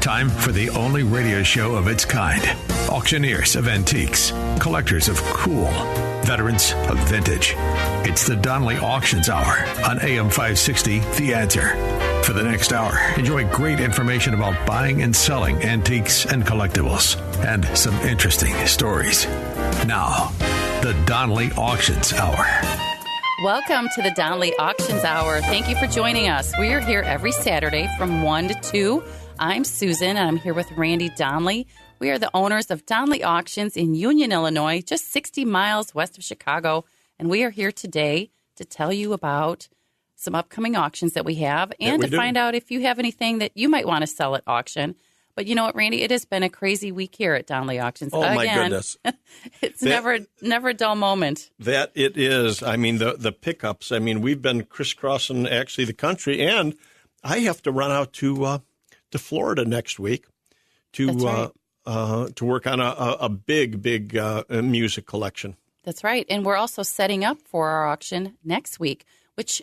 Time for the only radio show of its kind. Auctioneers of antiques, collectors of cool, veterans of vintage. It's the Donley Auctions Hour on AM 560, The Answer. For the next hour, enjoy great information about buying and selling antiques and collectibles, and some interesting stories. Now, the Donley Auctions Hour. Welcome to the Donley Auctions Hour. Thank you for joining us. We are here every Saturday from 1 to 2. I'm Susan, and I'm here with Randy Donley. We are the owners of Donley Auctions in Union, Illinois, just 60 miles west of Chicago. And we are here today to tell you about some upcoming auctions that we have and to find out if you have anything that you might want to sell at auction. But you know what, Randy? It has been a crazy week here at Donley Auctions. Oh, my goodness. It's never a dull moment. That it is. I mean, the pickups. I mean, we've been crisscrossing actually the country, and I have to run out to Florida next week to work on a big music collection. That's right. And we're also setting up for our auction next week, which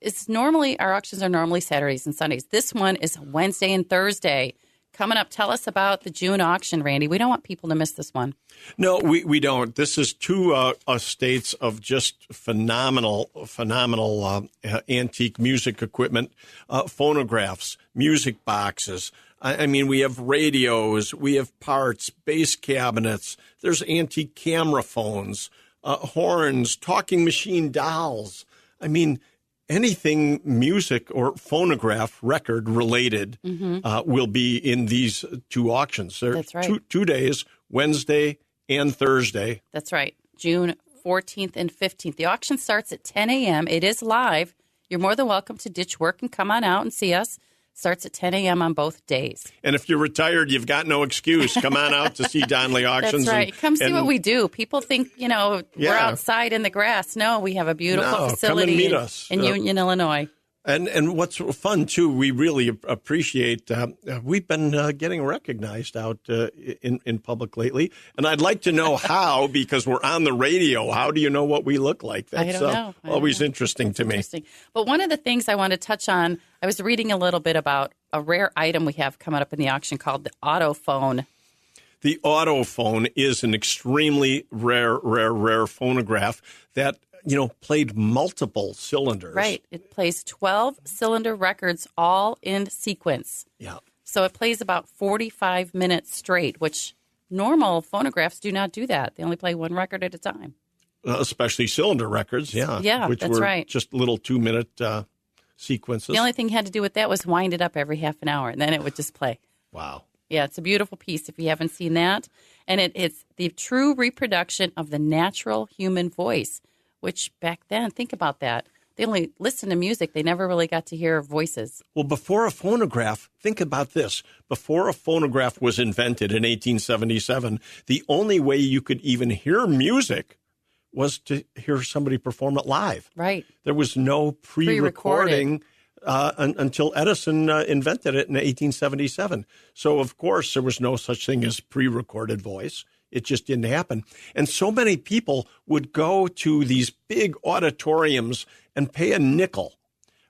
is normally, our auctions are normally Saturdays and Sundays. This one is Wednesday and Thursday. Coming up, tell us about the June auction, Randy. We don't want people to miss this one. No, we don't. This is two estates of just phenomenal antique music equipment, phonographs, music boxes. I mean, we have radios, we have parts, bass cabinets. There's antique camera phones, horns, talking machine dolls. I mean, anything music or phonograph record related will be in these two auctions. That's right. Two days, Wednesday and Thursday. That's right. June 14th and 15th. The auction starts at 10 a.m. It is live. You're more than welcome to ditch work and come on out and see us. Starts at 10 a.m. on both days. And if you're retired, you've got no excuse. Come on out to see Donley Auctions. That's right. Come see what we do. People think, we're outside in the grass. No, we have a beautiful facility come and meet us. in Union, Illinois. And what's fun, too, we really appreciate, we've been getting recognized out in public lately. And I'd like to know how, because we're on the radio. How do you know what we look like? That's always interesting to me. But one of the things I want to touch on, I was reading a little bit about a rare item we have coming up in the auction called the autophone. The autophone is an extremely rare phonograph that played multiple cylinders. Right. It plays 12-cylinder records all in sequence. Yeah. So it plays about 45 minutes straight, which normal phonographs do not do that. They only play one record at a time. Especially cylinder records, yeah. Yeah, which that's were right. Just little 2-minute sequences. The only thing you had to do with that was wind it up every half an hour, and then it would just play. Wow. Yeah, it's a beautiful piece if you haven't seen that. And it's the true reproduction of the natural human voice, which back then, think about that. They only listened to music. They never really got to hear voices. Well, before a phonograph, think about this. Before a phonograph was invented in 1877, the only way you could even hear music was to hear somebody perform it live. Right. There was no pre-recording until Edison invented it in 1877. So, of course, there was no such thing as pre-recorded voice. It just didn't happen. And so many people would go to these big auditoriums and pay a nickel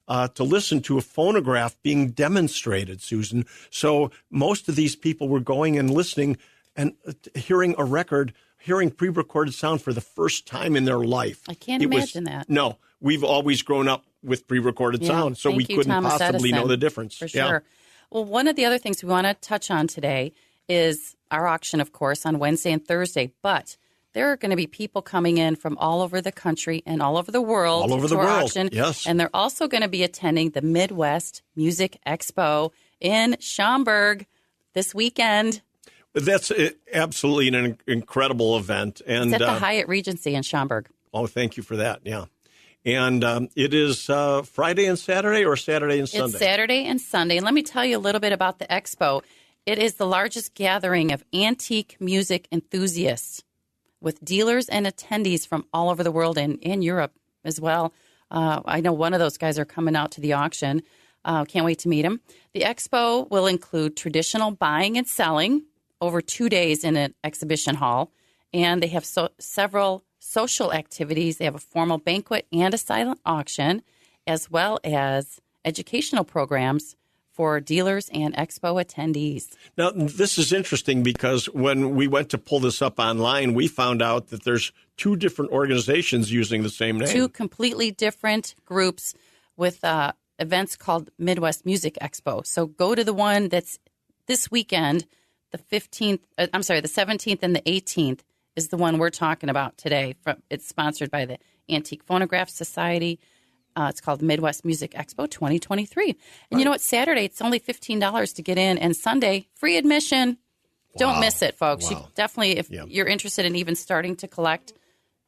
to listen to a phonograph being demonstrated, Susan. So most of these people were going and listening and hearing a record, hearing pre-recorded sound for the first time in their life. I can't imagine that. No, we've always grown up with pre-recorded sound, so we couldn't possibly know the difference. For sure. Yeah. Well, one of the other things we want to touch on today is our auction, of course, on Wednesday and Thursday. But there are going to be people coming in from all over the country and all over the world to our auction. Yes. And they're also going to be attending the Midwest Music Expo in Schaumburg this weekend. That's absolutely an incredible event. And it's at the Hyatt Regency in Schaumburg. Oh, thank you for that. Yeah. And it is Friday and Saturday or Saturday and Sunday? It's Saturday and Sunday. And let me tell you a little bit about the Expo. It is the largest gathering of antique music enthusiasts with dealers and attendees from all over the world and in Europe as well. I know one of those guys are coming out to the auction. Can't wait to meet him. The Expo will include traditional buying and selling over 2 days in an exhibition hall. And they have several social activities. They have a formal banquet and a silent auction, as well as educational programs for dealers and Expo attendees. Now, this is interesting because when we went to pull this up online, we found out that there's two different organizations using the same name. Two completely different groups with events called Midwest Music Expo. So go to the one that's this weekend, the 17th and the 18th is the one we're talking about today. It's sponsored by the Antique Phonographs Society. It's called Midwest Music Expo 2023. And you know what? Saturday, it's only $15 to get in. And Sunday, free admission. Don't miss it, folks. You definitely, if you're interested in even starting to collect,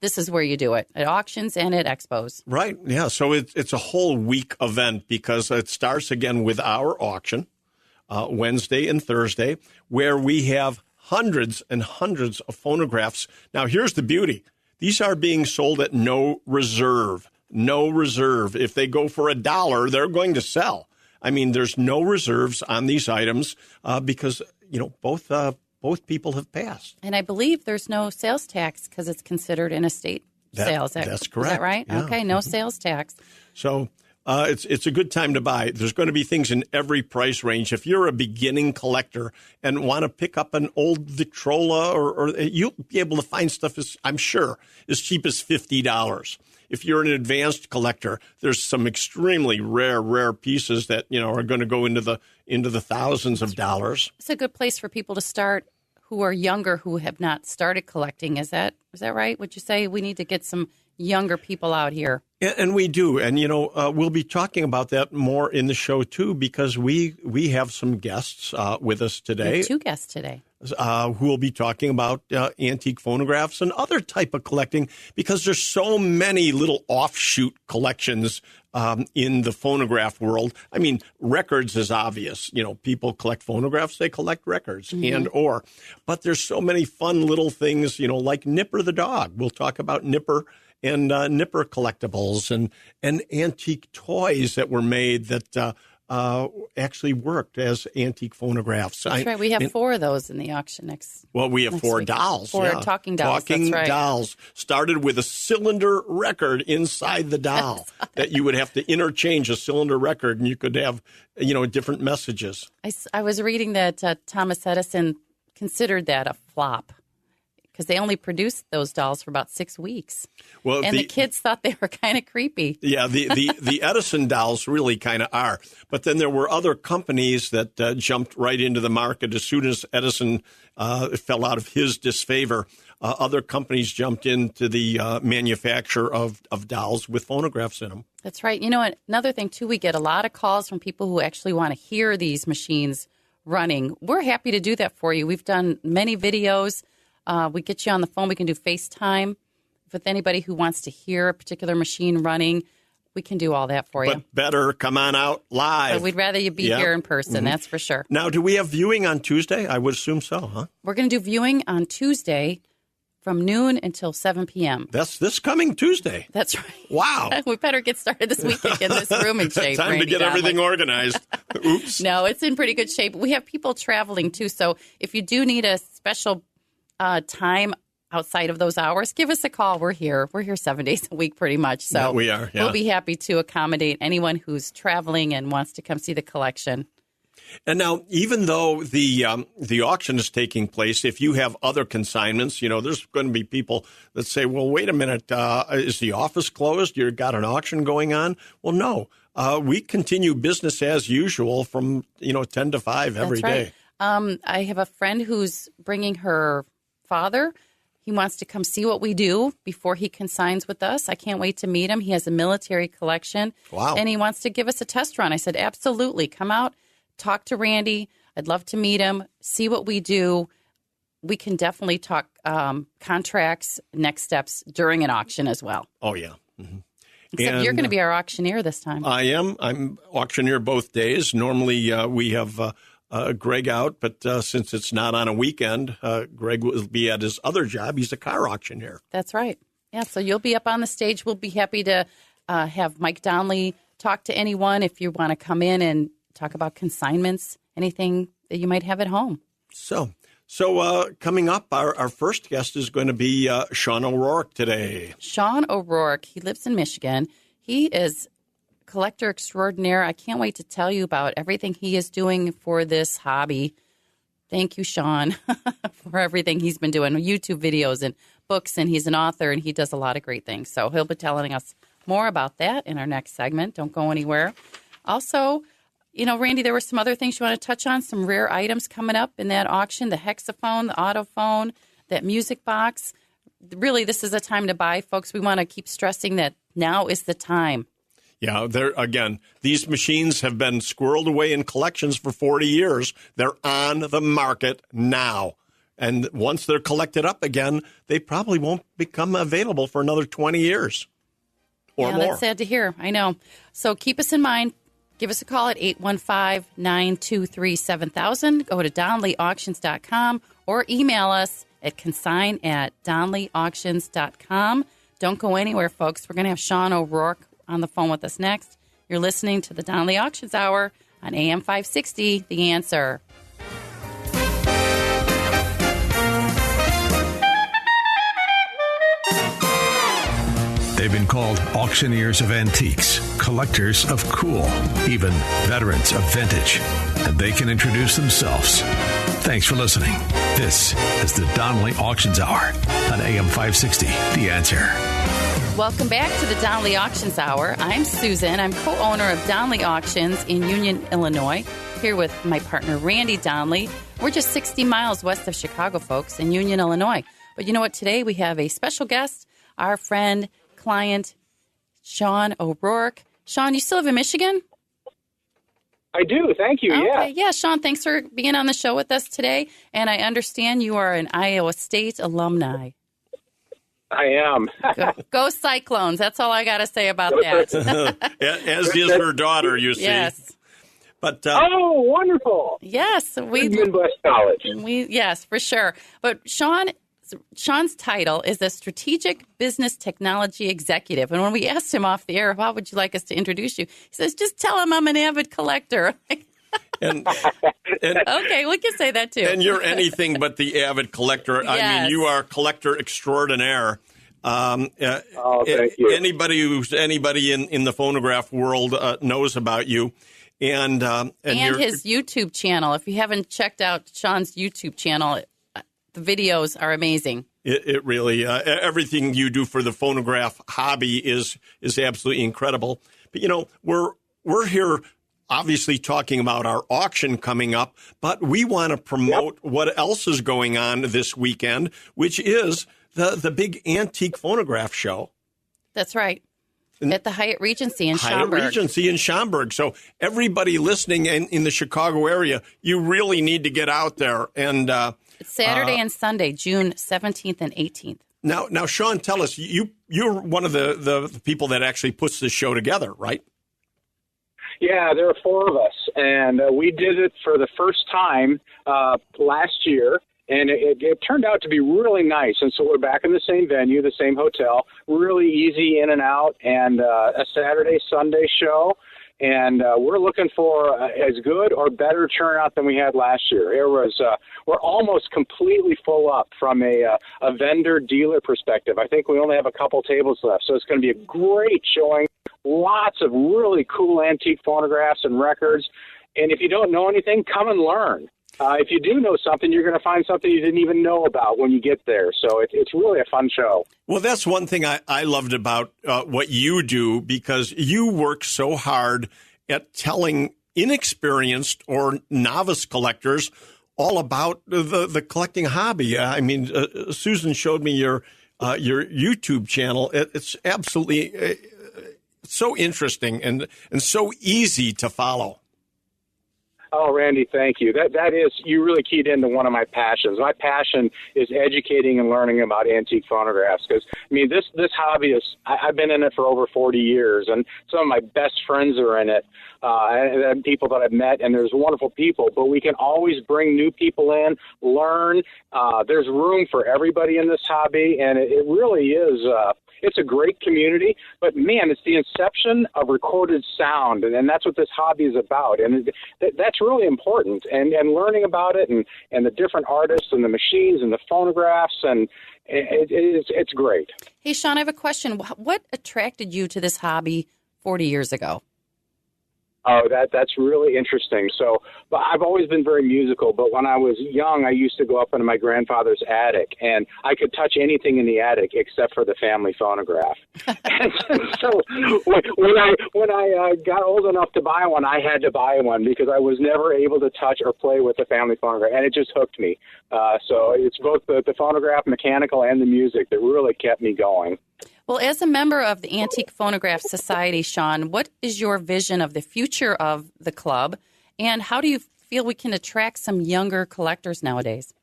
this is where you do it, at auctions and at expos. Right, yeah. So it's a whole week event because it starts again with our auction, Wednesday and Thursday, where we have hundreds and hundreds of phonographs. Now, here's the beauty. These are being sold at no reserve. No reserve. If they go for $1, they're going to sell. I mean, there's no reserves on these items because, both people have passed. And I believe there's no sales tax because it's considered an estate sales. That's correct. Is that right? Yeah. Okay, no sales tax. So it's a good time to buy. There's going to be things in every price range. If you're a beginning collector and want to pick up an old Victrola, or you'll be able to find stuff, I'm sure, as cheap as $50. If you're an advanced collector, there's some extremely rare pieces that are going to go into the thousands of dollars. It's a good place for people to start who are younger, who have not started collecting. Is that right? Would you say we need to get some younger people out here? And we do. And, we'll be talking about that more in the show, too, because we have some guests with us today. We have two guests today. Who will be talking about antique phonographs and other type of collecting, because there's so many little offshoot collections in the phonograph world. I mean, records is obvious. People collect phonographs, they collect records but there's so many fun little things, like Nipper the dog. We'll talk about Nipper and Nipper collectibles and antique toys that were made that actually worked as antique phonographs. That's right. We have 4 of those in the auction next. Well, we have 4 dolls. 4 talking dolls. Talking that's right. dolls started with a cylinder record inside the doll that you would have to interchange a cylinder record, and you could have, different messages. I was reading that Thomas Edison considered that a flop, because they only produced those dolls for about 6 weeks. Well, and the kids thought they were kind of creepy. Yeah, the Edison dolls really kind of are. But then there were other companies that jumped right into the market as soon as Edison fell out of his disfavor. Other companies jumped into the manufacture of dolls with phonographs in them. That's right. Another thing, too, we get a lot of calls from people who actually want to hear these machines running. We're happy to do that for you. We've done many videos. We get you on the phone. We can do FaceTime with anybody who wants to hear a particular machine running. We can do all that for you. But better come on out live. But we'd rather you be here in person, that's for sure. Now, do we have viewing on Tuesday? I would assume so, huh? We're going to do viewing on Tuesday from noon until 7 p.m. That's this coming Tuesday. That's right. Wow. We better get started this week and get this room in shape. Time Randy to get everything organized. Oops. No, it's in pretty good shape. We have people traveling, too. So if you do need a special time outside of those hours, give us a call. We're here 7 days a week pretty much. So we are. Yeah. We'll be happy to accommodate anyone who's traveling and wants to come see the collection. And now, even though the auction is taking place, if you have other consignments, there's going to be people that say, well, wait a minute, is the office closed? You've got an auction going on? Well, no. We continue business as usual from, 10 to 5 every day. I have a friend who's bringing her father. He wants to come see what we do before he consigns with us. I can't wait to meet him. He has a military collection. Wow. And he wants to give us a test run. I said, absolutely. Come out, talk to Randy. I'd love to meet him, see what we do. We can definitely talk contracts, next steps during an auction as well. Oh, yeah. Mm-hmm. Except you're going to be our auctioneer this time. I am. I'm auctioneer both days. Normally we have Greg out, but since it's not on a weekend, Greg will be at his other job. He's a car auctioneer. That's right. Yeah, so you'll be up on the stage. We'll be happy to have Mike Donley talk to anyone if you want to come in and talk about consignments, anything that you might have at home. So coming up, our first guest is going to be Sean O'Rourke today. Sean O'Rourke, he lives in Michigan. He is collector extraordinaire. I can't wait to tell you about everything he is doing for this hobby. Thank you, Sean, for everything he's been doing, YouTube videos and books, and he's an author, and he does a lot of great things. So he'll be telling us more about that in our next segment. Don't go anywhere. Also, Randy, there were some other things you want to touch on, some rare items coming up in that auction, the hexaphone, the autophone, that music box. Really, this is a time to buy, folks. We want to keep stressing that now is the time. Yeah, again, these machines have been squirreled away in collections for 40 years. They're on the market now. And once they're collected up again, they probably won't become available for another 20 years or more. That's sad to hear. I know. So keep us in mind. Give us a call at 815-923-7000. Go to DonleyAuctions.com or email us at consign@DonleyAuctions.com. Don't go anywhere, folks. We're going to have Sean O'Rourke on the phone with us next. You're listening to the Donley Auctions Hour on AM 560, The Answer. They've been called auctioneers of antiques, collectors of cool, even veterans of vintage. And they can introduce themselves. Thanks for listening. This is the Donley Auctions Hour on AM 560, The Answer. Welcome back to the Donley Auctions Hour. I'm Susan. I'm co-owner of Donley Auctions in Union, Illinois, here with my partner, Randy Donley. We're just 60 miles west of Chicago, folks, in Union, Illinois. But you know what? Today we have a special guest, our friend, client, Sean O'Rourke. Sean, you still live in Michigan? I do. Thank you. Okay. Yeah, Sean, thanks for being on the show with us today. And I understand you are an Iowa State alumni. I am. Go Cyclones. That's all I got to say about that. As is her daughter, you see. Yes. But oh, wonderful. Yes. Midwest College. Yes, for sure. But Sean's title is a Strategic Business Technology Executive. And when we asked him off the air, how would you like us to introduce you? He says, just tell him I'm an avid collector. and okay, we can say that too. And you're anything but the avid collector. Yes. I mean, you are collector extraordinaire. Thank you. Anybody in the phonograph world knows about you. And his YouTube channel. If you haven't checked out Sean's YouTube channel, the videos are amazing. It really, everything you do for the phonograph hobby is absolutely incredible. But, we're here obviously talking about our auction coming up, but we want to promote what else is going on this weekend, which is the big antique phonograph show. That's right. At the Hyatt Regency in Schaumburg. Hyatt Regency in Schaumburg. So everybody listening in the Chicago area, you really need to get out there. And it's Saturday and Sunday, June 17th and 18th. Now, Sean, tell us, you're one of the people that actually puts this show together, right? Yeah, there are four of us, and we did it for the first time last year, and it turned out to be really nice. And so we're back in the same venue, the same hotel, really easy in and out, and a Saturday, Sunday show. And we're looking for as good or better turnout than we had last year. We're almost completely full up from a vendor dealer perspective. I think we only have a couple tables left, so it's going to be a great showing. Lots of really cool antique phonographs and records. And if you don't know anything, come and learn. If you do know something, you're going to find something you didn't even know about when you get there. So it's really a fun show. Well, that's one thing I loved about what you do, because you work so hard at telling inexperienced or novice collectors all about the collecting hobby. I mean, Susan showed me your YouTube channel. It's absolutely so interesting and so easy to follow. Oh, Randy, thank you. That is, you really keyed into one of my passions. My passion is educating and learning about antique phonographs, because, I mean, this hobby is, I've been in it for over 40 years, and some of my best friends are in it, and people that I've met, and there's wonderful people, but we can always bring new people in, learn. There's room for everybody in this hobby, and it really is, it's a great community, but man, it's the inception of recorded sound, and that's what this hobby is about, and that's really important. And learning about it, and the different artists, and the machines, and the phonographs, and it's great. Hey, Sean, I have a question. What attracted you to this hobby 40 years ago? Oh, that's really interesting. So, but I've always been very musical. But when I was young, I used to go up into my grandfather's attic, and I could touch anything in the attic except for the family phonograph. And so, when I got old enough to buy one, I had to buy one because I was never able to touch or play with the family phonograph, and it just hooked me. So it's both the phonograph, mechanical, and the music that really kept me going. Well, as a member of the Antique Phonograph Society, Sean, what is your vision of the future of the club, and how do you feel we can attract some younger collectors nowadays?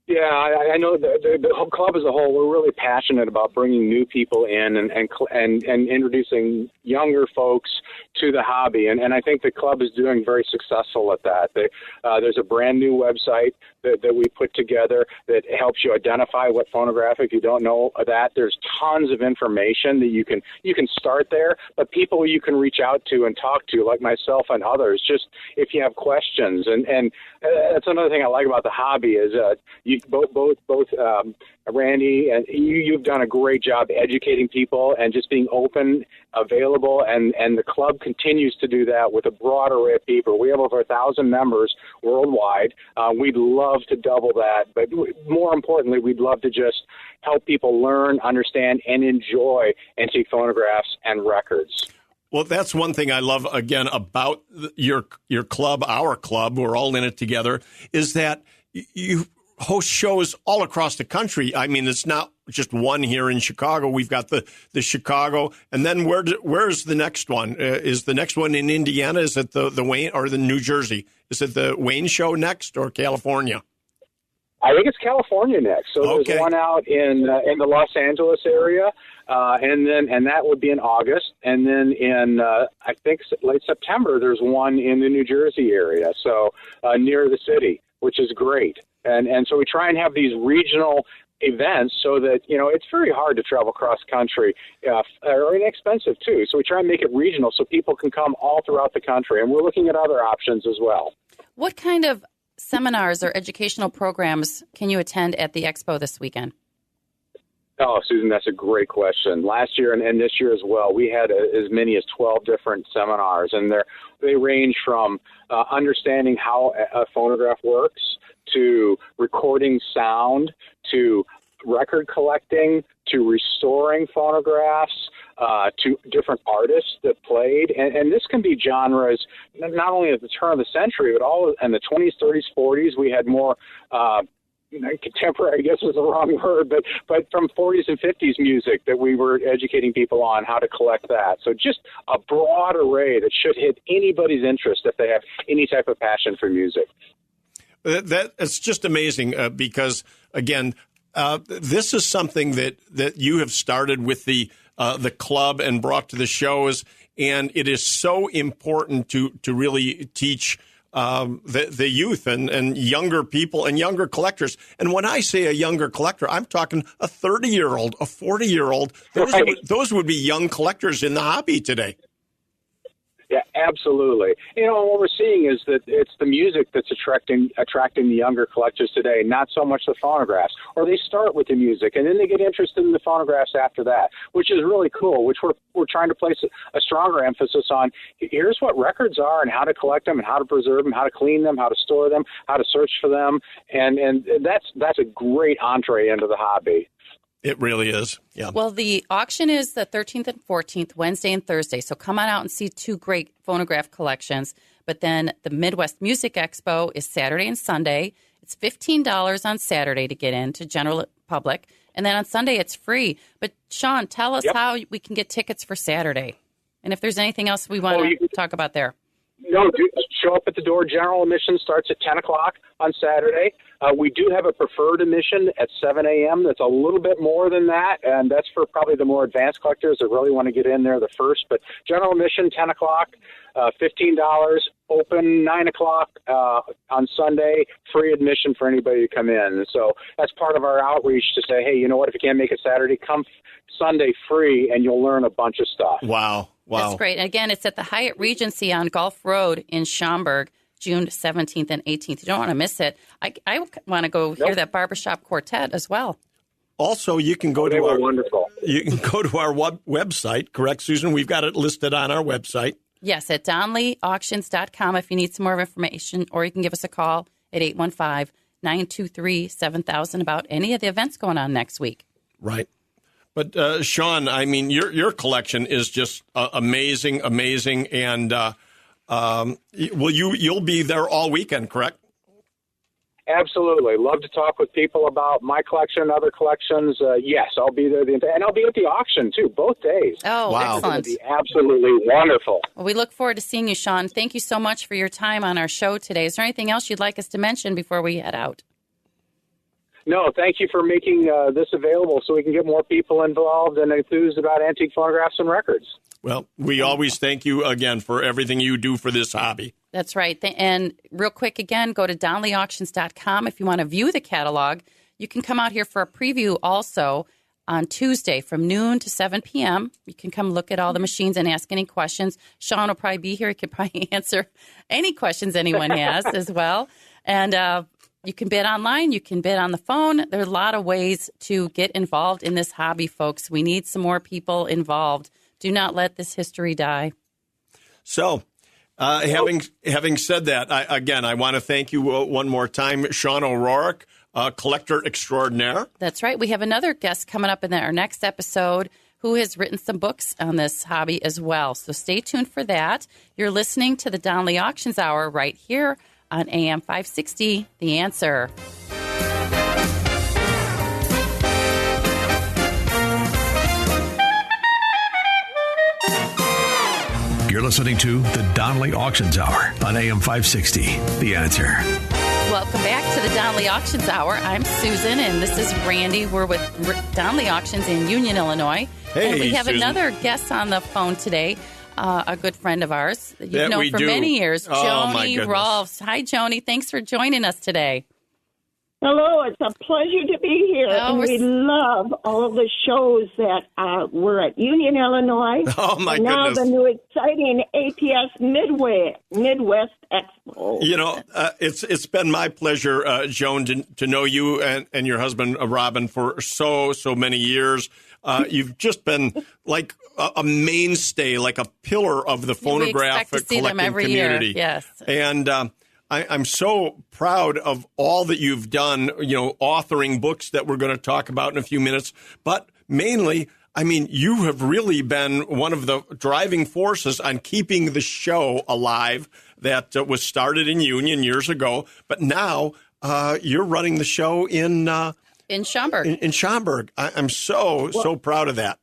Yeah, I know the whole club as a whole, we're really passionate about bringing new people in and introducing younger folks to the hobby. And I think the club is doing very successful at that. There's a brand new website that we put together that helps you identify what phonograph. If you don't know that, there's tons of information that you can start there, but people you can reach out to and talk to, like myself and others, just if you have questions. And that's another thing I like about the hobby is both Randy and you've done a great job educating people and just being open, available, and the club continues to do that with a broad array of people. We have over 1,000 members worldwide. We'd love to double that, but more importantly, we'd love to just help people learn, understand, and enjoy antique phonographs and records. Well, that's one thing I love, again, about your club, our club, we're all in it together, is that you host shows all across the country. I mean, it's not just one here in Chicago. We've got the Chicago, and then where's the next one? Is the next one in Indiana? Is it the Wayne or the New Jersey? Is it the Wayne show next or California? I think it's California next. So there's one out in the Los Angeles area, and that would be in August. And then in I think late September, there's one in the New Jersey area, so near the city, which is great. And so we try and have these regional events so that, it's very hard to travel cross country, or inexpensive too. So we try and make it regional so people can come all throughout the country. And we're looking at other options as well. What kind of seminars or educational programs can you attend at the Expo this weekend? Oh, Susan, that's a great question. Last year and this year as well, we had as many as 12 different seminars, and they range from understanding how a phonograph works to recording sound to record collecting to restoring phonographs to different artists that played. And this can be genres not only at the turn of the century, but all in the 20s, 30s, 40s. We had more contemporary, I guess is the wrong word, but from 40s and 50s music that we were educating people on how to collect that. So just a broad array that should hit anybody's interest if they have any type of passion for music. It's just amazing because, again, this is something that you have started with the club and brought to the shows, and it is so important to really teach the youth and younger people and younger collectors. And when I say a younger collector, I'm talking a 30-year-old, a 40-year-old. Those would be young collectors in the hobby today. Yeah, absolutely. What we're seeing is that it's the music that's attracting the younger collectors today, not so much the phonographs. Or they start with the music, and then they get interested in the phonographs after that, which is really cool, which we're trying to place a stronger emphasis on. Here's what records are and how to collect them and how to preserve them, how to clean them, how to store them, how to search for them. And that's a great entree into the hobby. It really is. Yeah. Well, the auction is the 13th and 14th, Wednesday and Thursday. So come on out and see two great phonograph collections. But then the Midwest Music Expo is Saturday and Sunday. It's $15 on Saturday to get in to general public. And then on Sunday, it's free. But, Sean, tell us how we can get tickets for Saturday. And if there's anything else we want to talk about there. No, show up at the door. General admission starts at 10 o'clock on Saturday. We do have a preferred admission at 7 a.m. That's a little bit more than that, and that's for probably the more advanced collectors that really want to get in there the first. But general admission, 10 o'clock, $15, open 9 o'clock on Sunday, free admission for anybody to come in. And so that's part of our outreach to say, hey, you know what, if you can't make it Saturday, come Sunday free, and you'll learn a bunch of stuff. Wow. That's great. And again, it's at the Hyatt Regency on Gulf Road in Schaumburg, June 17th and 18th. You don't want to miss it. I want to go hear that barbershop quartet as well. Also, you can go to our website, correct, Susan? We've got it listed on our website. Yes, at DonleyAuctions.com if you need some more information, or you can give us a call at 815-923-7000 about any of the events going on next week. Right. But, Sean, I mean, your collection is just amazing, and you'll be there all weekend, correct? Absolutely. Love to talk with people about my collection, other collections. Yes, I'll be there. And I'll be at the auction, too, both days. Oh, wow. Excellent. It's going to be absolutely wonderful. Well, we look forward to seeing you, Sean. Thank you so much for your time on our show today. Is there anything else you'd like us to mention before we head out? No, thank you for making this available so we can get more people involved and enthused about antique phonographs and records. Well, we always thank you again for everything you do for this hobby. That's right. And real quick, again, go to DonleyAuctions.com if you want to view the catalog. You can come out here for a preview also on Tuesday from noon to 7 p.m. You can come look at all the machines and ask any questions. Sean will probably be here. He could probably answer any questions anyone has as well. And you can bid online. You can bid on the phone. There are a lot of ways to get involved in this hobby, folks. We need some more people involved. Do not let this history die. So, having said that, I want to thank you one more time, Sean O'Rourke, collector extraordinaire. That's right. We have another guest coming up in our next episode who has written some books on this hobby as well. So stay tuned for that. You're listening to the Donley Auctions Hour right here on AM 560, The Answer. You're listening to the Donley Auctions Hour on AM 560, The Answer. Welcome back to the Donley Auctions Hour. I'm Susan, and this is Randy. We're with Donley Auctions in Union, Illinois. Hey, and we have Susan. Another guest on the phone today, a good friend of ours that you've known for many years, Joni Rolfs. Hi, Joni. Thanks for joining us today. Hello, it's a pleasure to be here, and we love all of the shows that we're at Union, Illinois. Oh, my and now goodness. the new exciting APS Midwest Expo. You know, it's been my pleasure, Joan, to know you and your husband, Robin, for so many years. You've just been like a mainstay, like a pillar of the phonographic collecting community. Year. Yes. And I'm so proud of all that you've done, authoring books that we're going to talk about in a few minutes. But mainly, I mean, you have really been one of the driving forces on keeping the show alive that was started in Union years ago. But now you're running the show in Schaumburg. In Schaumburg. I'm so proud of that.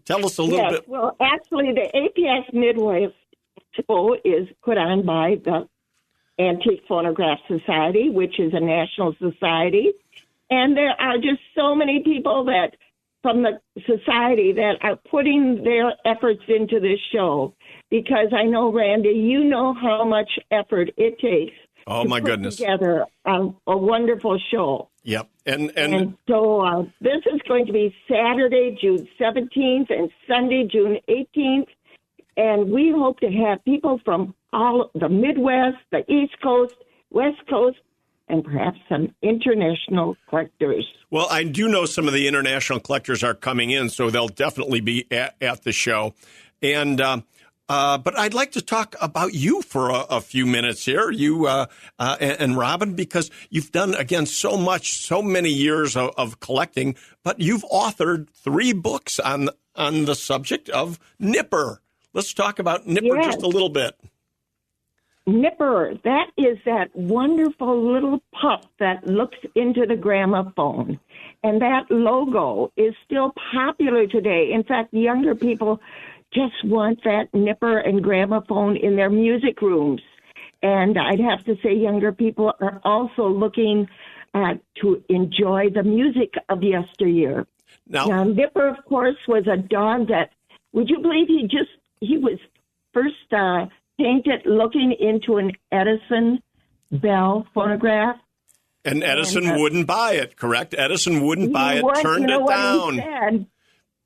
Tell us a little bit. Well, actually, the APS Midwest Expo is put on by the Antique Phonograph Society, which is a national society. And there are just so many people that from the society that are putting their efforts into this show. Because I know, Randy, you know how much effort it takes to put together a wonderful show. Yep. And so this is going to be Saturday, June 17th, and Sunday, June 18th. And we hope to have people from all the Midwest, the East Coast, West Coast, and perhaps some international collectors. Well, I do know some of the international collectors are coming in, so they'll definitely be at the show. And but I'd like to talk about you for a few minutes here, you and Robin, because you've done, again, so many years of collecting, but you've authored 3 books on the subject of Nipper. Let's talk about Nipper just a little bit. Nipper, that is that wonderful little pup that looks into the gramophone. And that logo is still popular today. In fact, younger people just want that Nipper and gramophone in their music rooms. And I'd have to say younger people are also looking to enjoy the music of yesteryear. Now, Nipper, of course, was a dog that, would you believe he was first painted looking into an Edison Bell phonograph. And Edison wouldn't buy it, correct? Edison wouldn't buy it, turned it down. He said?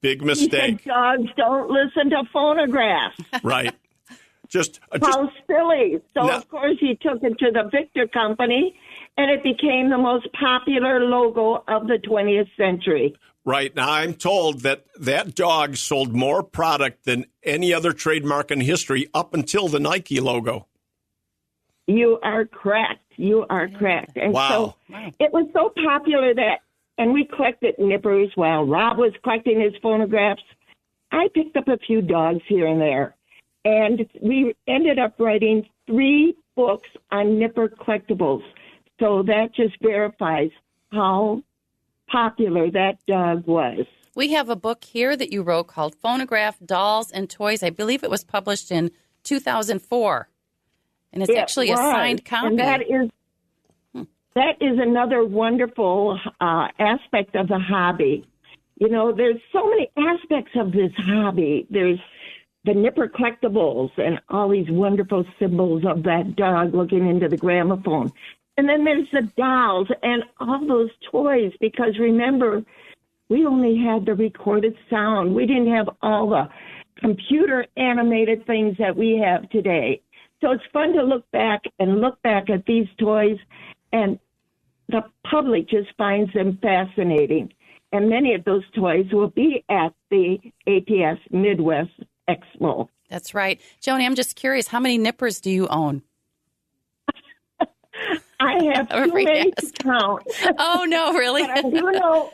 Big mistake. He said, dogs don't listen to phonographs. Right. How silly. So, of course, he took it to the Victor Company, and it became the most popular logo of the 20th century. Right. Now, I'm told that that dog sold more product than any other trademark in history up until the Nike logo. You are correct. You are correct. And Wow. so it was so popular that, and we collected nippers while Rob was collecting his phonographs. I picked up a few dogs here and there, and we ended up writing 3 books on nipper collectibles. So that just verifies how popular that dog was. We have a book here that you wrote called Phonograph, Dolls, and Toys. I believe it was published in 2004. And it's actually a signed copy. And that is another wonderful aspect of the hobby. You know, there's so many aspects of this hobby. There's the nipper collectibles and all these wonderful symbols of that dog looking into the gramophone. And then there's the dolls and all those toys, because remember, we only had the recorded sound. We didn't have all the computer animated things that we have today. So it's fun to look back at these toys, and the public just finds them fascinating. And many of those toys will be at the APS Midwest Expo. That's right. Joni, I'm just curious, how many nippers do you own? I have too many to count. Oh, no, really? But I do know,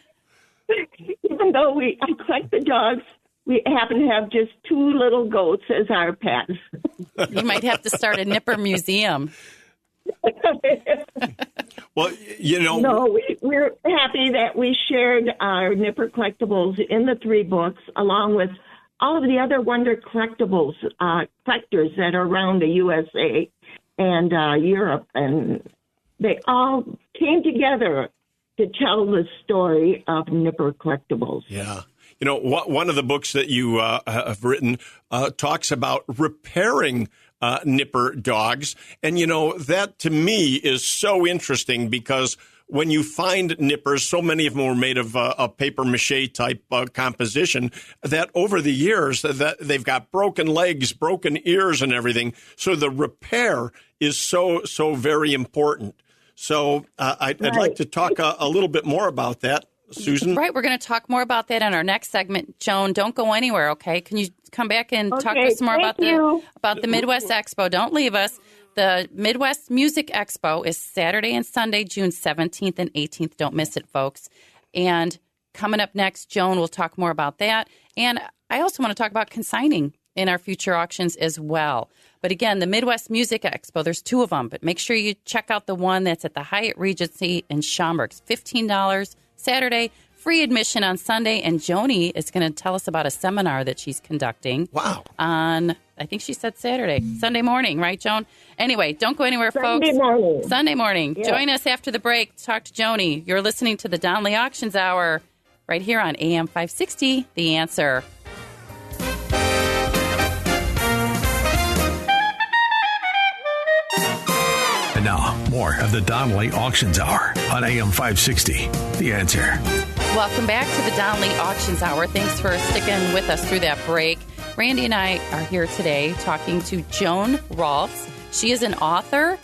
even though I collect the dogs, we happen to have just 2 little goats as our pets. You might have to start a nipper museum. Well, you know. No, we're happy that we shared our nipper collectibles in the 3 books, along with all of the other wonder collectibles, collectors that are around the USA and Europe. And they all came together to tell the story of nipper collectibles. Yeah. You know, one of the books that you have written talks about repairing nipper dogs. And, you know, that to me is so interesting because when you find nippers, so many of them were made of a paper mache type composition that over the years that they've got broken legs, broken ears and everything. So the repair is so very important. So I'd like to talk a little bit more about that. Susan? Right. We're going to talk more about that in our next segment. Joan, don't go anywhere, okay? Can you come back and talk to us more about the Midwest Expo? Don't leave us. The Midwest Music Expo is Saturday and Sunday, June 17th and 18th. Don't miss it, folks. And coming up next, Joan will talk more about that. And I also want to talk about consigning in our future auctions as well. But again, the Midwest Music Expo, there's 2 of them. But make sure you check out the one that's at the Hyatt Regency in Schaumburg. It's $15 Saturday, free admission on Sunday, and Joni is going to tell us about a seminar that she's conducting. Wow. On, I think she said Sunday morning, right, Joan? Anyway, don't go anywhere, folks. Sunday morning. Yeah. Join us after the break to talk to Joni. You're listening to the Donley Auctions Hour right here on AM 560, The Answer. And now, more of the Donley Auctions Hour on AM 560. The Answer. Welcome back to the Donley Auctions Hour. Thanks for sticking with us through that break. Randy and I are here today talking to Joan Rolfs. She is an author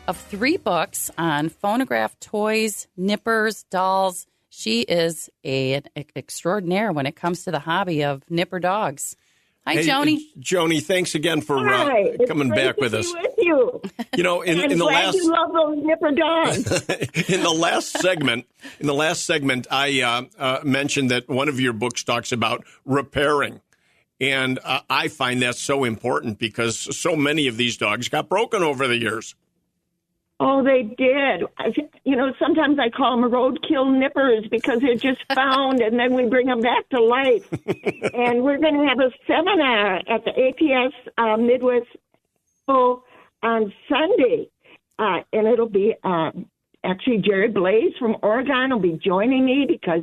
of 3 books on phonograph toys, nippers, dolls. She is an extraordinaire when it comes to the hobby of nipper dogs. Hi, Joni. Joni, thanks again for coming back with us. With you. You know, in the last, you love those nipper dogs. in the last segment, I mentioned that one of your books talks about repairing, and I find that so important because so many of these dogs got broken over the years. Oh, they did. You know, sometimes I call them roadkill nippers because they're just found and then we bring them back to life. And we're going to have a seminar at the APS Midwest Expo on Sunday. And it'll be actually Jerry Blaze from Oregon will be joining me because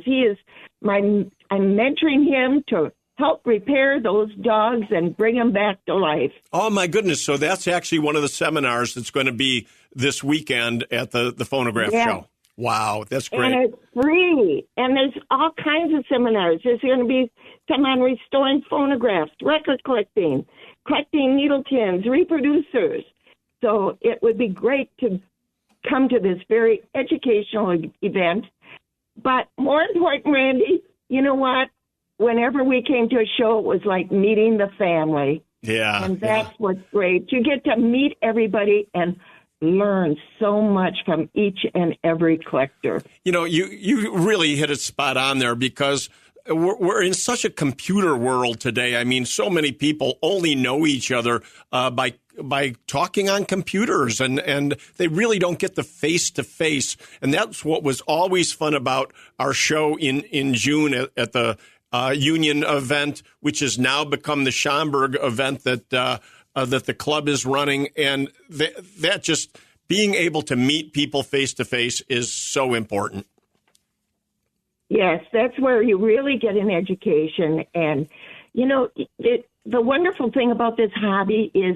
I'm mentoring him to help repair those dogs and bring them back to life. Oh, my goodness. So that's actually one of the seminars that's going to be this weekend at the Phonograph show. Wow, that's great. And it's free. And there's all kinds of seminars. There's going to be some on restoring phonographs, record collecting needle tins, reproducers. So it would be great to come to this very educational event. But more important, Randy, you know what? Whenever we came to a show, it was like meeting the family. Yeah. And that's what's great. You get to meet everybody and learn so much from each and every collector. You know, you really hit it spot on there, because we're in such a computer world today. I mean, so many people only know each other by talking on computers, and they really don't get the face-to-face. And that's what was always fun about our show in June at the Union event, which has now become the Schaumburg event that the club is running. And that just being able to meet people face-to-face is so important. Yes, that's where you really get an education. And, you know, the wonderful thing about this hobby is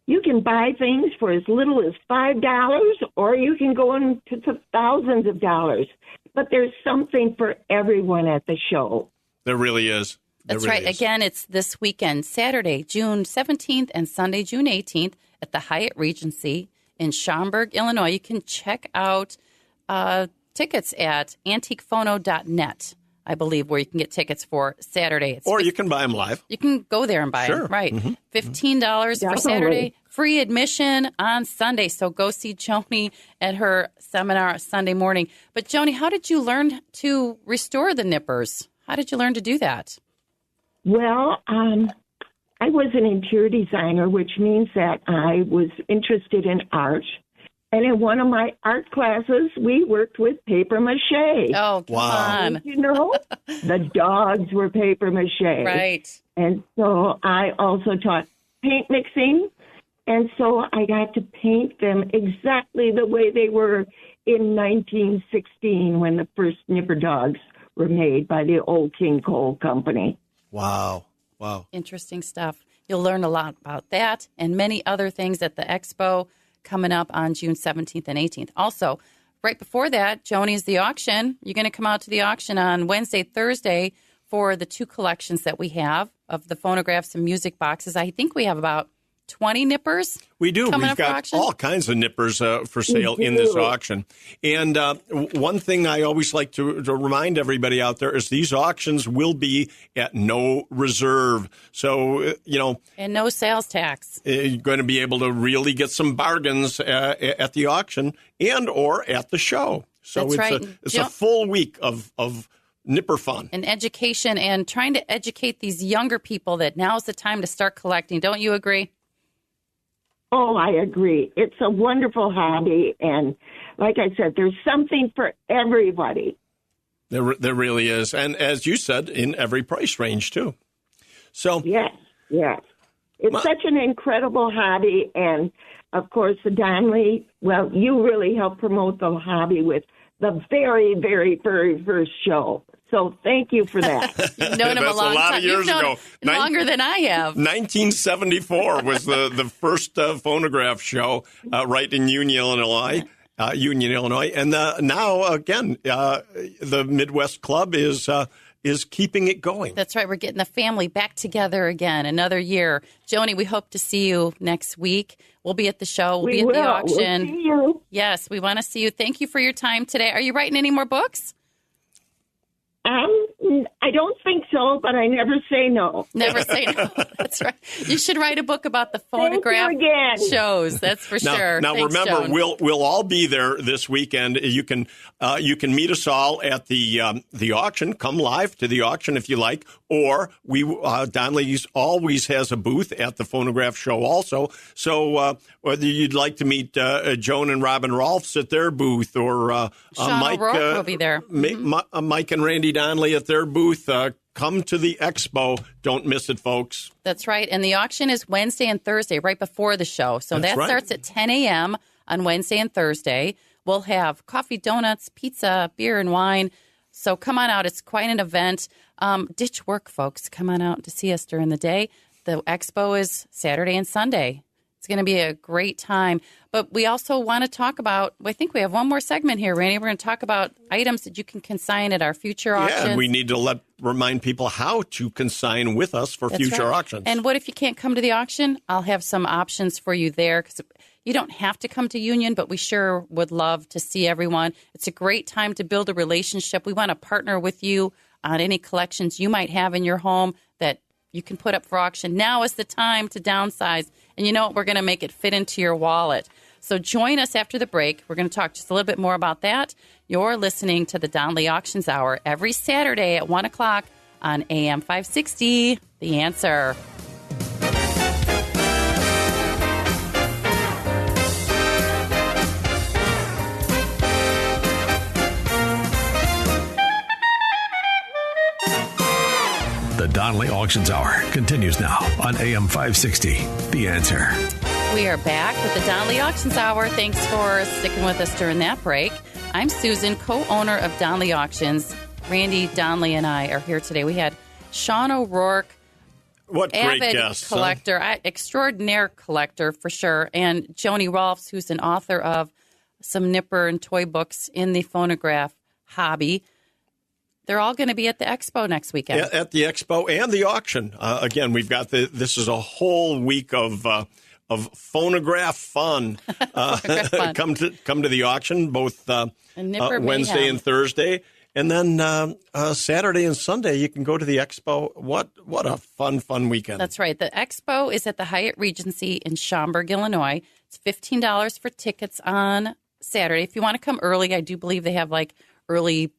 you can buy things for as little as $5, or you can go into thousands of dollars. But there's something for everyone at the show. There really is. That's right. Again, it's this weekend, Saturday, June 17th and Sunday, June 18th at the Hyatt Regency in Schaumburg, Illinois. You can check out tickets at antiquephono.net, I believe, where you can get tickets for Saturday. Or you can buy them live. You can go there and buy them, right. Mm-hmm. $15 for Saturday, free admission on Sunday. So go see Joni at her seminar Sunday morning. But Joni, how did you learn to restore the nippers? How did you learn to do that? Well, I was an interior designer, which means that I was interested in art. And in one of my art classes, we worked with paper mache. Oh, come on. You know, the dogs were paper mache. Right. And so I also taught paint mixing. And so I got to paint them exactly the way they were in 1916 when the first nipper dogs were made by the old King Cole Company. Wow. Interesting stuff. You'll learn a lot about that and many other things at the Expo coming up on June 17th and 18th. Also, right before that, Joni's the auction. You're going to come out to the auction on Wednesday, Thursday for the two collections that we have of the phonographs and music boxes. I think we have about 20 nippers. We do. We've got all kinds of nippers for sale in this auction. And one thing I always like to remind everybody out there is these auctions will be at no reserve. So, you know. And no sales tax. You're going to be able to really get some bargains at the auction and or at the show. So it's a full week of nipper fun. And education and trying to educate these younger people that now's the time to start collecting. Don't you agree? Oh, I agree. It's a wonderful hobby. And like I said, there's something for everybody. There really is. And as you said, in every price range, too. So Yes. It's such an incredible hobby. And, of course, the Donley, well, you really helped promote the hobby with the very, very, very first show. So thank you for that. You've known him a long lot time. of years ago. Longer than I have. 1974 was the first phonograph show right in Union, Illinois. And now, again, the Midwest Club is keeping it going. That's right. We're getting the family back together again another year. Joni, we hope to see you next week. We'll be at the show. We'll be at the auction. We'll see you. Yes, we want to see you. Thank you for your time today. Are you writing any more books? I don't think so, but I never say no. Never say no. That's right. You should write a book about the phonograph shows. That's for sure. Now Thanks, remember, Joan. we'll all be there this weekend. You can meet us all at the auction. Come live to the auction if you like, or Donley's always has a booth at the phonograph show also. So whether you'd like to meet Joan and Robin Rolfs at their booth, or Mike will be there. Mike and Randy Donley at their booth. Come to the Expo. Don't miss it, folks. That's right. And the auction is Wednesday and Thursday, right before the show. So that starts at 10 a.m. on Wednesday and Thursday. We'll have coffee, donuts, pizza, beer, and wine. So come on out. It's quite an event. Ditch work, folks. Come on out to see us during the day. The Expo is Saturday and Sunday. It's going to be a great time. But we also want to talk about, I think we have one more segment here, Randy. We're going to talk about items that you can consign at our future auctions. Yeah, and we need to remind people how to consign with us for future auctions. And what if you can't come to the auction? I'll have some options for you there, because You don't have to come to Union, but we sure would love to see everyone. It's a great time to build a relationship. We want to partner with you on any collections you might have in your home that you can put up for auction. Now is the time to downsize. And you know what? We're going to make it fit into your wallet. So join us after the break. We're going to talk just a little bit more about that. You're listening to the Donley Auctions Hour every Saturday at 1 o'clock on AM 560. The Answer. The Donley Auctions Hour continues now on AM 560. The Answer. We are back with the Donley Auctions Hour. Thanks for sticking with us during that break. I'm Susan, co-owner of Donley Auctions. Randy Donley and I are here today. We had Sean O'Rourke, what great guest, collector, extraordinaire collector for sure, and Joni Rolfs, who's an author of some nipper and toy books in the phonograph hobby. They're all going to be at the Expo next weekend. At the Expo and the auction. Again, we've got this is a whole week of phonograph fun. Fun. Come to the auction both Wednesday mayhem. and Thursday, and then Saturday and Sunday you can go to the Expo. What a fun weekend! That's right. The Expo is at the Hyatt Regency in Schaumburg, Illinois. It's $15 for tickets on Saturday. If you want to come early, I do believe they have like early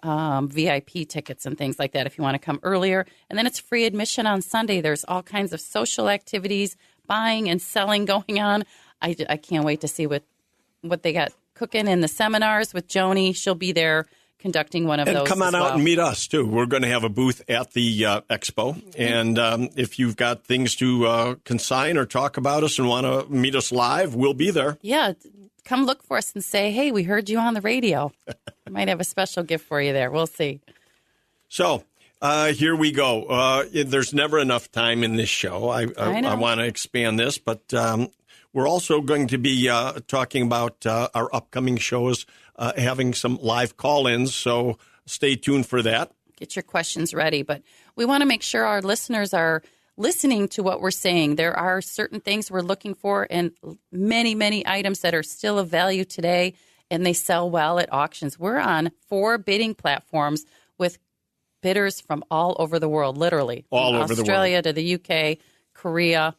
VIP tickets and things like that if you want to come earlier. And then it's free admission on Sunday. There's all kinds of social activities, buying and selling going on. I can't wait to see what they got cooking in the seminars with Joni. She'll be there conducting one of those. And come on out and meet us, too. We're going to have a booth at the Expo. And if you've got things to consign or talk about us and want to meet us live, we'll be there. Yeah. Come look for us and say, hey, we heard you on the radio. I might have a special gift for you there. We'll see. So here we go. There's never enough time in this show. I want to expand this, but we're also going to be talking about our upcoming shows, having some live call-ins. So stay tuned for that. Get your questions ready. But we want to make sure our listeners are listening to what we're saying. There are certain things we're looking for and many, many items that are still of value today, and they sell well at auctions. We're on 4 bidding platforms with bidders from all over the world, literally. All over the world. Australia to the UK, Korea.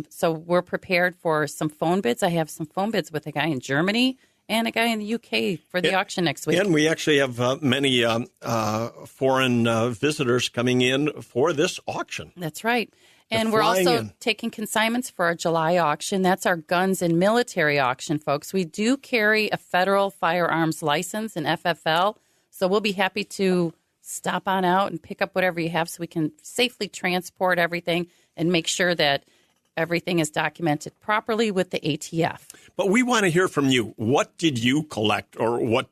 So we're prepared for some phone bids. I have some phone bids with a guy in Germany and a guy in the UK for the auction next week. And we actually have many foreign visitors coming in for this auction. That's right. And we're also taking consignments for our July auction. That's our guns and military auction, folks. We do carry a federal firearms license, an FFL, so we'll be happy to stop on out and pick up whatever you have so we can safely transport everything and make sure that everything is documented properly with the ATF. But we want to hear from you. What did you collect, or what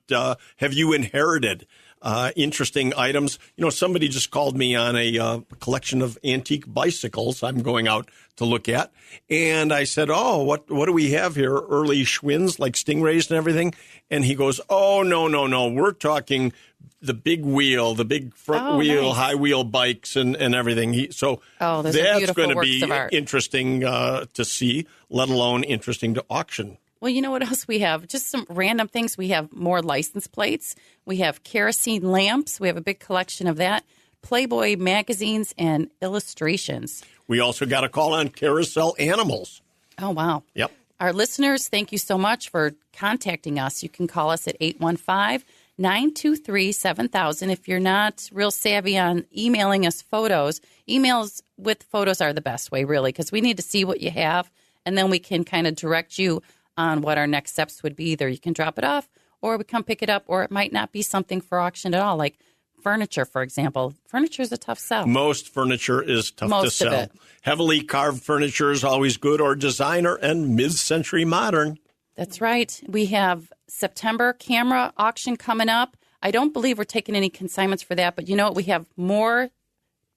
have you inherited? Interesting items. You know, somebody just called me on a collection of antique bicycles I'm going out to look at. And I said, oh, what do we have here? Early Schwinns, like Stingrays and everything. And he goes, oh, no. We're talking the big wheel, the big front wheel, nice. High wheel bikes and everything. That's going to be interesting to see, let alone interesting to auction. Well, you know what else we have? Just some random things. We have more license plates. We have kerosene lamps. We have a big collection of that. Playboy magazines and illustrations. We also got a call on carousel animals. Oh, wow. Yep. Our listeners, thank you so much for contacting us. You can call us at 815-923-7000. If you're not real savvy on emailing us photos, emails with photos are the best way, really, because we need to see what you have, and then we can kind of direct you on what our next steps would be. Either you can drop it off, or we come pick it up, or it might not be something for auction at all, like furniture, for example. Furniture is a tough sell. Most furniture is tough to sell. Of it. Heavily carved furniture is always good, or designer and mid-century modern. That's right. We have September camera auction coming up. I don't believe we're taking any consignments for that, but you know what? We have more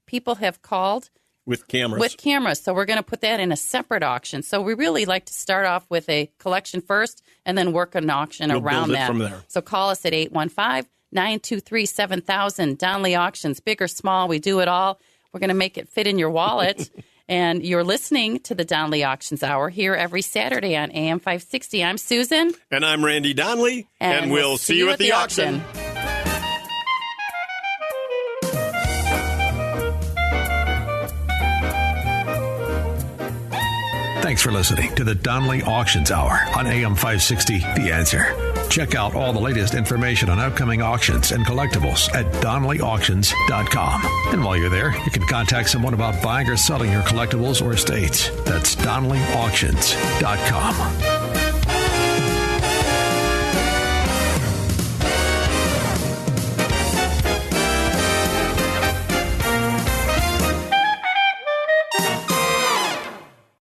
people have called. With cameras. So we're going to put that in a separate auction. So we really like to start off with a collection first and then work an auction around that. From there. So call us at 815-923-7000. Donley Auctions, big or small, we do it all. We're going to make it fit in your wallet. And you're listening to the Donley Auctions Hour here every Saturday on AM 560. I'm Susan. And I'm Randy Donley. And we'll see you at the auction. Thanks for listening to the Donley Auctions Hour on AM 560, The Answer. Check out all the latest information on upcoming auctions and collectibles at DonleyAuctions.com. And while you're there, you can contact someone about buying or selling your collectibles or estates. That's DonleyAuctions.com.